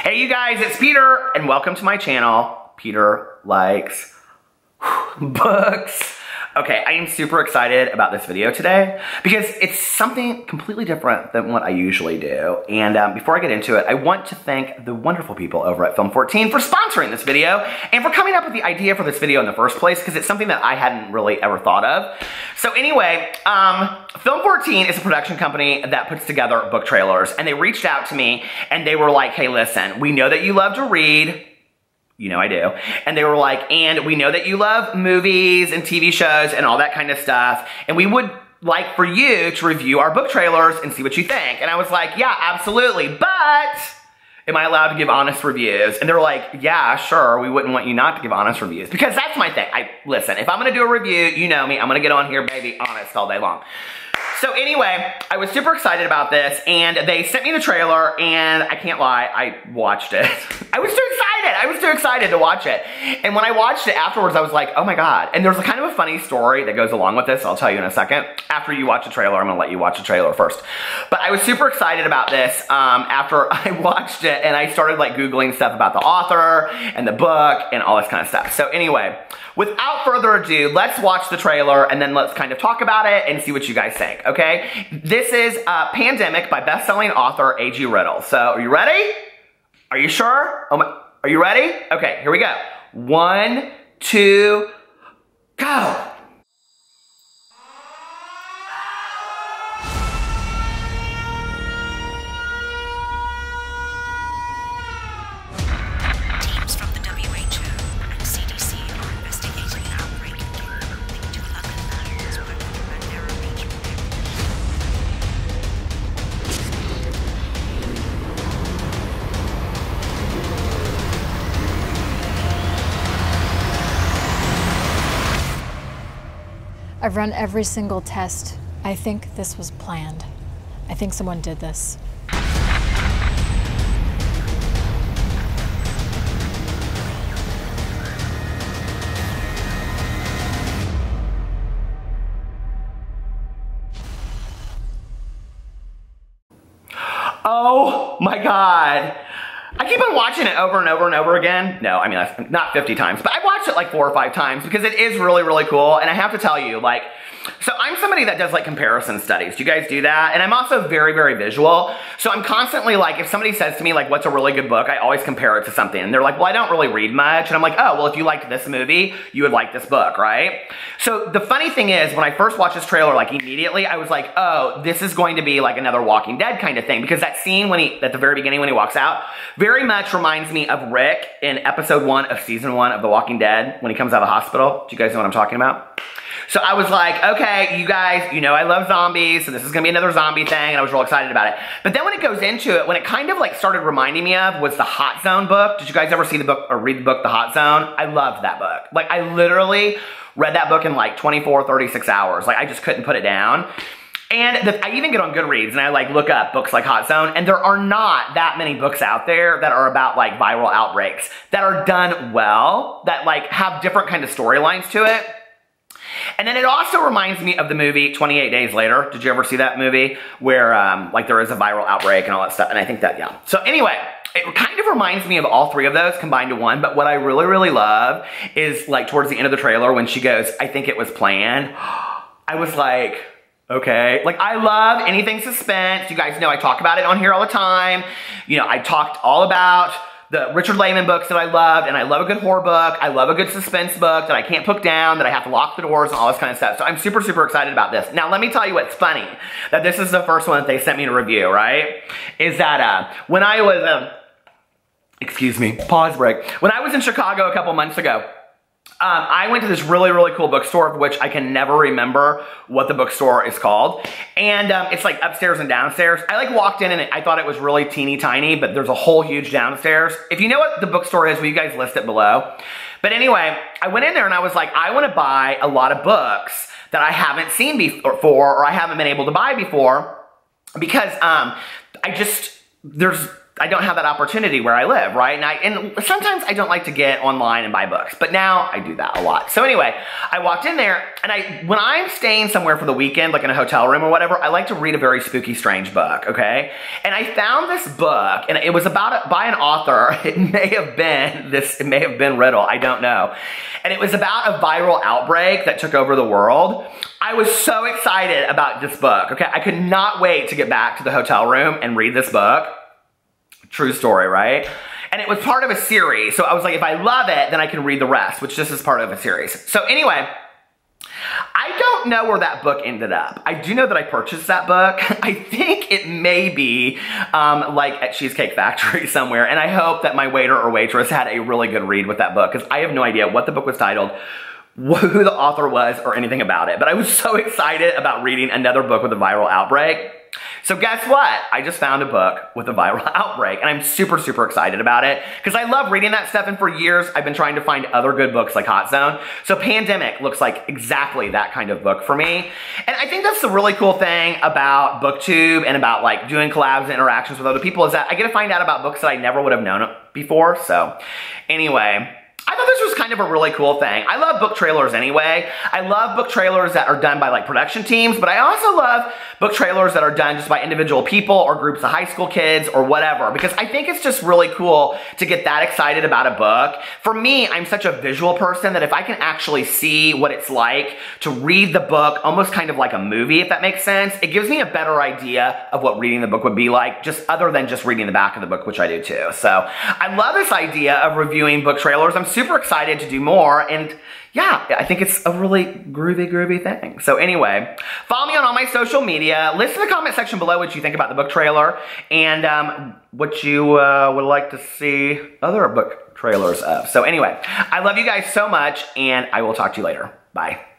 Hey you guys, it's Peter, and welcome to my channel. Peter likes books. Okay, I am super excited about this video today because it's something completely different than what I usually do. And before I get into it, I want to thank the wonderful people over at Film 14 for sponsoring this video and for coming up with the idea for this video in the first place, because it's something that I hadn't really ever thought of. So anyway, Film 14 is a production company that puts together book trailers, and they reached out to me and they were like, hey listen, we know that you love to read. You know I do. And they were like, and we know that you love movies and TV shows and all that kind of stuff, and we would like for you to review our book trailers and see what you think. And I was like, yeah, absolutely, but am I allowed to give honest reviews? And they were like, yeah, sure, we wouldn't want you not to give honest reviews, because that's my thing. Listen, if I'm gonna do a review, you know me, I'm gonna get on here, baby, honest all day long. So anyway, I was super excited about this, and they sent me the trailer, and I can't lie, I watched it. I was too excited to watch it. And when I watched it afterwards, I was like, oh my God. And there's a kind of a funny story that goes along with this. I'll tell you in a second. After you watch the trailer, I'm gonna let you watch the trailer first. But I was super excited about this after I watched it, and I started like Googling stuff about the author and the book and all this kind of stuff. So anyway, without further ado, let's watch the trailer and then let's kind of talk about it and see what you guys think, okay? This is Pandemic by best-selling author A.G. Riddle. So, are you ready? Are you sure? Oh my, are you ready? Okay, here we go. 1, 2, go! I've run every single test. I think this was planned. I think someone did this. Oh my God. I keep on watching it over and over and over again. No, I mean, not 50 times, but I've watched it like 4 or 5 times because it is really, really cool. And I have to tell you, like, so I'm somebody that does like comparison studies. Do you guys do that? And I'm also very, very visual. So I'm constantly like, if somebody says to me like, what's a really good book? I always compare it to something. And they're like, well, I don't really read much. And I'm like, oh, well, if you liked this movie, you would like this book, right? So the funny thing is, when I first watched this trailer, like immediately, I was like, oh, this is going to be like another Walking Dead kind of thing. Because that scene when at the very beginning when he walks out, very much reminds me of Rick in episode 1 of season 1 of The Walking Dead when he comes out of the hospital. Do you guys know what I'm talking about? So I was like, okay, you guys, you know I love zombies, so this is gonna be another zombie thing, and I was real excited about it. But then when it goes into it, when it kind of like started reminding me of was the Hot Zone book. Did you guys ever see the book or read the book, The Hot Zone? I loved that book. Like I literally read that book in like 24, 36 hours. Like I just couldn't put it down. And I even get on Goodreads and I like look up books like Hot Zone, and there are not that many books out there that are about like viral outbreaks that are done well, that like have different kind of storylines to it. And then it also reminds me of the movie 28 Days Later. Did you ever see that movie? Where like there is a viral outbreak and all that stuff. And I think that, yeah. So anyway, it kind of reminds me of all 3 of those combined to one. But what I really, really love is like towards the end of the trailer when she goes, I think it was planned. I was like, okay. Like I love anything suspense. You guys know I talk about it on here all the time. You know, I talked all about the Richard Lehman books that I loved, and I love a good horror book. I love a good suspense book that I can't put down, that I have to lock the doors and all this kind of stuff. So I'm super, super excited about this. Now, let me tell you what's funny, that this is the first one that they sent me to review, right? Is that when I was, excuse me, pause break. When I was in Chicago a couple months ago, I went to this really, really cool bookstore, of which I can never remember what the bookstore is called. And it's like upstairs and downstairs. I like walked in and I thought it was really teeny tiny, but there's a whole huge downstairs. If you know what the bookstore is, will you guys list it below? But anyway, I went in there and I was like, I want to buy a lot of books that I haven't seen before or I haven't been able to buy before, because I I don't have that opportunity where I live, right? And sometimes I don't like to get online and buy books, but now I do that a lot. So anyway, I walked in there, and when I'm staying somewhere for the weekend, like in a hotel room or whatever, I like to read a very spooky, strange book, okay? And I found this book, and it was by an author. It may have been Riddle, I don't know. And it was about a viral outbreak that took over the world. I was so excited about this book, okay? I could not wait to get back to the hotel room and read this book. True story, right? And it was part of a series. So I was like, if I love it, then I can read the rest, which this is part of a series. So anyway, I don't know where that book ended up. I do know that I purchased that book. I think it may be like at Cheesecake Factory somewhere. And I hope that my waiter or waitress had a really good read with that book, because I have no idea what the book was titled, who the author was, or anything about it. But I was so excited about reading another book with a viral outbreak. So guess what? I just found a book with a viral outbreak, and I'm super, super excited about it because I love reading that stuff, and for years I've been trying to find other good books like Hot Zone. So Pandemic looks like exactly that kind of book for me. And I think that's the really cool thing about BookTube and about like doing collabs and interactions with other people, is that I get to find out about books that I never would have known before. So anyway, I thought this was kind of a really cool thing. I love book trailers anyway. I love book trailers that are done by like production teams, but I also love book trailers that are done just by individual people or groups of high school kids or whatever, because I think it's just really cool to get that excited about a book. For me, I'm such a visual person that if I can actually see what it's like to read the book almost kind of like a movie, if that makes sense, it gives me a better idea of what reading the book would be like, just other than just reading the back of the book, which I do too. So I love this idea of reviewing book trailers. I'm super excited to do more, and yeah, I think it's a really groovy thing. So anyway, follow me on all my social media. List in the comment section below what you think about the book trailer, and what you would like to see other book trailers of. So anyway, I love you guys so much, and I will talk to you later. Bye.